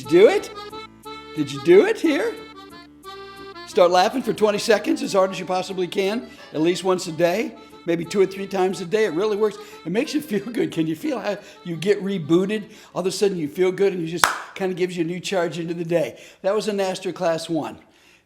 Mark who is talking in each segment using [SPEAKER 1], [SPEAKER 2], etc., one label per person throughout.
[SPEAKER 1] do it? Did you do it here? Start laughing for 20 seconds as hard as you possibly can, at least once a day, maybe 2 or 3 times a day. It really works. It makes you feel good. Can you feel how you get rebooted? All of a sudden you feel good and you just kind of gives you a new charge into the day. That was a Nasterclass 1.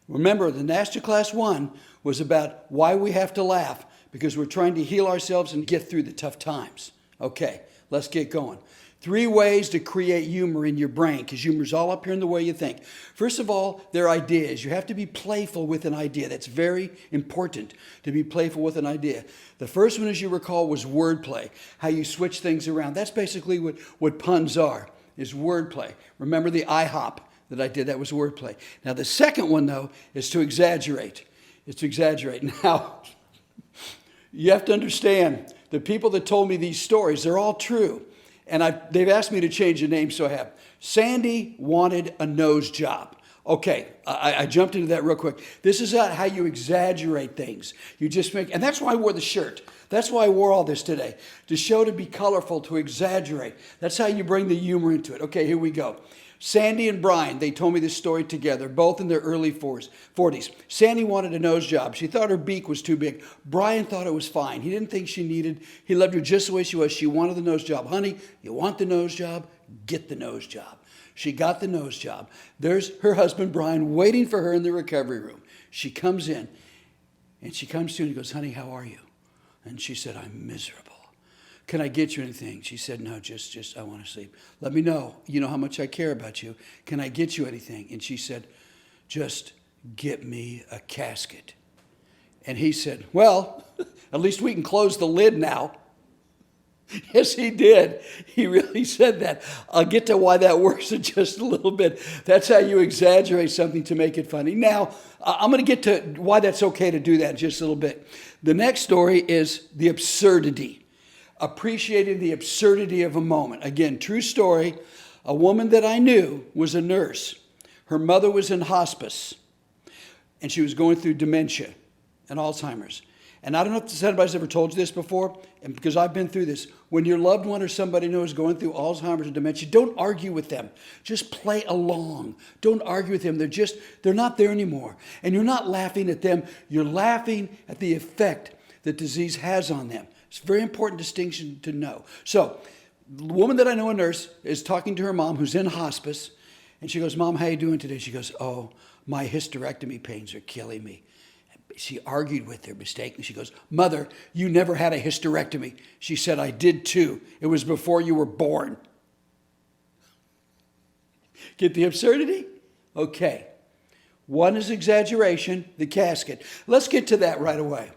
[SPEAKER 1] Remember, the Nasterclass 1 was about why we have to laugh, because we're trying to heal ourselves and get through the tough times. Okay, let's get going. 3 ways to create humor in your brain, because humor's all up here in the way you think. First of all, they're ideas. You have to be playful with an idea. That's very important, to be playful with an idea. The first one, as you recall, was wordplay, how you switch things around. That's basically what puns are, is wordplay. Remember the IHOP that I did? That was wordplay. Now, the second one, though, is to exaggerate. It's to exaggerate. Now, you have to understand, the people that told me these stories, they're all true. And they've asked me to change the name, so I have. Sandy wanted a nose job. Okay, I jumped into that real quick. This is how you exaggerate things. You just make, and that's why I wore the shirt. That's why I wore all this today. To show, to be colorful, to exaggerate. That's how you bring the humor into it. Okay, here we go. Sandy and Brian, they told me this story together, both in their early 40s. Sandy wanted a nose job. She thought her beak was too big. Brian thought it was fine. He didn't think she needed, he loved her just the way she was. She wanted the nose job. Honey, you want the nose job? Get the nose job. She got the nose job. There's her husband, Brian, waiting for her in the recovery room. She comes in, and she comes to him and goes, honey, how are you? And she said, I'm miserable. Can I get you anything? She said, no, just I want to sleep. Let me know. You know how much I care about you. Can I get you anything? And she said, just get me a casket. And he said, well, at least we can close the lid now. Yes, he did. He really said that. I'll get to why that works in just a little bit. That's how you exaggerate something to make it funny. Now, I'm going to get to why that's okay to do that in just a little bit. The next story is the absurdity. Appreciating the absurdity of a moment. Again, true story. A woman that I knew was a nurse. Her mother was in hospice, and she was going through dementia and Alzheimer's. And I don't know if anybody's ever told you this before, and because I've been through this. When your loved one or somebody knows going through Alzheimer's or dementia, don't argue with them. Just play along. Don't argue with them. They're not there anymore. And you're not laughing at them. You're laughing at the effect that disease has on them. It's a very important distinction to know. So, the woman that I know, a nurse, is talking to her mom who's in hospice. And she goes, Mom, how you doing today? She goes, oh, my hysterectomy pains are killing me. She argued with her mistakenly. She goes, Mother, you never had a hysterectomy. She said, I did too. It was before you were born. Get the absurdity? Okay. One is exaggeration, the casket. Let's get to that right away.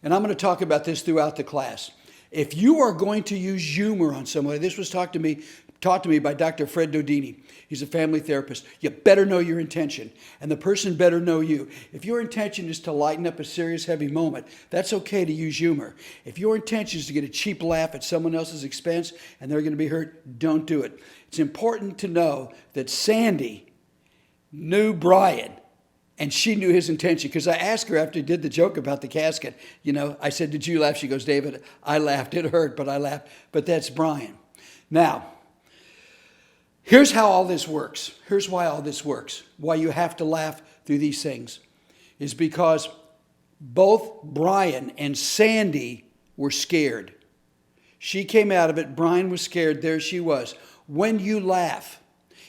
[SPEAKER 1] And I'm going to talk about this throughout the class. If you are going to use humor on somebody, this was taught to me by Dr. Fred Dodini. He's a family therapist. You better know your intention, and the person better know you. If your intention is to lighten up a serious, heavy moment, that's okay to use humor. If your intention is to get a cheap laugh at someone else's expense and they're going to be hurt, don't do it. It's important to know that Sandy knew Brian. And she knew his intention, because I asked her after he did the joke about the casket, I said, did you laugh? She goes, David, I laughed. It hurt, but I laughed. But that's Brian. Now, here's how all this works. Here's why all this works. Why you have to laugh through these things is because both Brian and Sandy were scared. She came out of it. Brian was scared. There she was. When you laugh,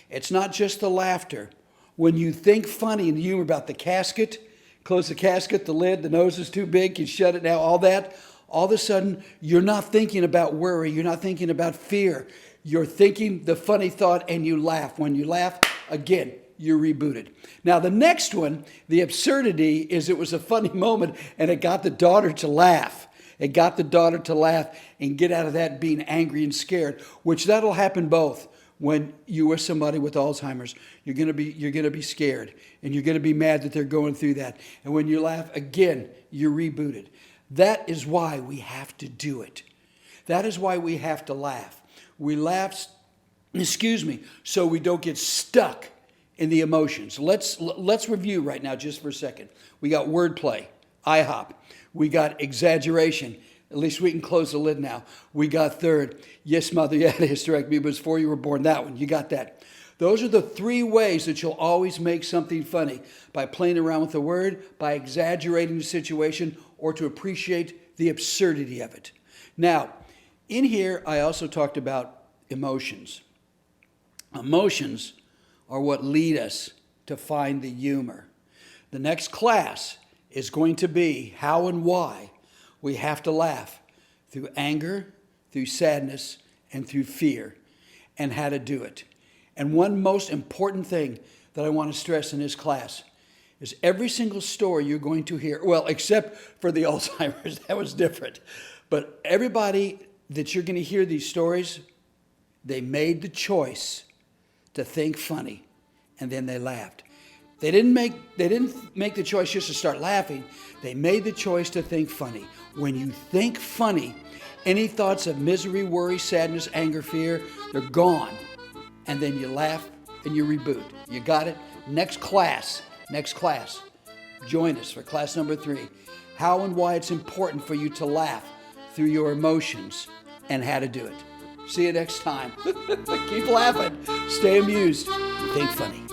[SPEAKER 1] it's not just the laughter. When you think funny and humor about the casket, close the casket, the lid, the nose is too big, you shut it now, all that, all of a sudden, you're not thinking about worry. You're not thinking about fear. You're thinking the funny thought and you laugh. When you laugh, again, you're rebooted. Now, the next one, the absurdity, is it was a funny moment and it got the daughter to laugh. It got the daughter to laugh and get out of that being angry and scared, which that'll happen both. When you are somebody with Alzheimer's, you're going to be scared, and you're going to be mad that they're going through that. And when you laugh, again, you're rebooted. That is why we have to do it. That is why we have to laugh. We laugh, so we don't get stuck in the emotions. Let's review right now just for a second. We got wordplay, IHOP. We got exaggeration. At least we can close the lid now. We got third. Yes, Mother, you had a hysterectomy, but it was before you were born. That one, you got that. Those are the 3 ways that you'll always make something funny: by playing around with the word, by exaggerating the situation, or to appreciate the absurdity of it. Now, in here, I also talked about emotions. Emotions are what lead us to find the humor. The next class is going to be how and why we have to laugh through anger, through sadness, and through fear, and how to do it. And one most important thing that I want to stress in this class is every single story you're going to hear, well, except for the Alzheimer's, that was different. But everybody that you're going to hear these stories, they made the choice to think funny, and then they laughed. They didn't make the choice just to start laughing. They made the choice to think funny. When you think funny, any thoughts of misery, worry, sadness, anger, fear, they're gone. And then you laugh and you reboot. You got it? Next class, join us for class number 3. How and why it's important for you to laugh through your emotions and how to do it. See you next time. Keep laughing. Stay amused. Think funny.